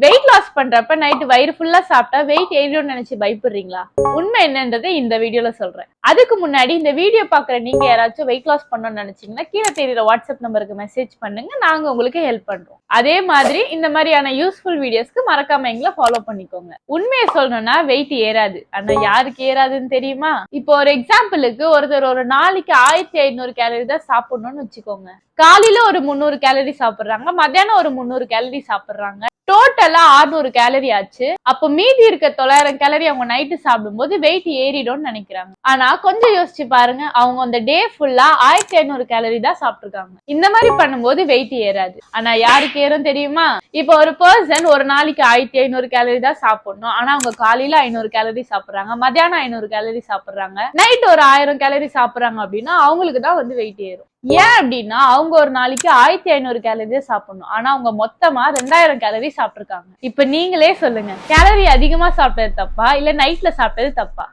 Weight loss பண்றப்ப night வயிறு ஃபுல்லா சாப்பிட்டா வெயிட் ஏறிடும் நினைச்சு பயப்படுறீங்களா? உண்மை என்னன்றதை இந்த வீடியோல சொல்றேன். அதுக்கு முன்னாடி இந்த வீடியோ பாக்குற நீங்க யாராச்சும் வெயிட் லாஸ் பண்ணணும்னு நினைச்சீங்கன்னா கீழே தெரியுற வாட்ஸ்அப் நம்பருக்கு மெசேஜ் பண்ணுங்க, நாங்க உங்களுக்கு ஹெல்ப் பண்றோம். அதே மாதிரி இந்த மாதிரியான யூஸ்ஃபுல் வீடியோஸ்க்கு மறக்காம எங்களை ஃபாலோ பண்ணிக்கோங்க. உண்மையை சொல்லணும்னா வெயிட் ஏறாது. ஆனா யாருக்கு ஏறாதுன்னு தெரியுமா? இப்போ ஒரு எக்ஸாம்பிளுக்கு ஒருத்தர் ஒரு நாளைக்கு 1500 கேலரி தான் சாப்பிடணும்னு வச்சுக்கோங்க. காலையில ஒரு 300 கேலரி சாப்பிடுறாங்க, மத்தியானம் ஒரு 300 கேலரி சாப்பிடுறாங்க, டோட்டலா 600 கேலரி ஆச்சு. அப்ப மீதி இருக்க 900 கேலரி அவங்க நைட்டு சாப்பிடும்போது வெயிட் ஏறிடும்னு நினைக்கிறாங்க. ஆனா கொஞ்சம் யோசிச்சு பாருங்க, அவங்க அந்த டே ஃபுல்லா 1500 கேலரி தான் சாப்பிட்டுருக்காங்க. இந்த மாதிரி பண்ணும்போது வெயிட் ஏறாது. ஆனா யாருக்கு ஏறும் தெரியுமா? இப்ப ஒரு பர்சன் ஒரு நாளைக்கு 1500 கேலரி தான் சாப்பிடணும், ஆனா அவங்க காலையில 500 கேலரி சாப்பிடுறாங்க, மத்தியானம் 500 கேலரி சாப்பிடுறாங்க, நைட் ஒரு 1000 கேலரி சாப்பிடுறாங்க அப்படின்னா அவங்களுக்கு தான் வந்து வெயிட் ஏறும். ஏன் அப்படின்னா அவங்க ஒரு நாளைக்கு 1500 கேலரி சாப்பிடணும், ஆனா அவங்க மொத்தமா 2000 கேலரி சாப்பிட்டுருக்காங்க. இப்ப நீங்களே சொல்லுங்க, கேலரி அதிகமா சாப்பிட்டது தப்பா இல்ல நைட்ல சாப்பிட்டது தப்பா?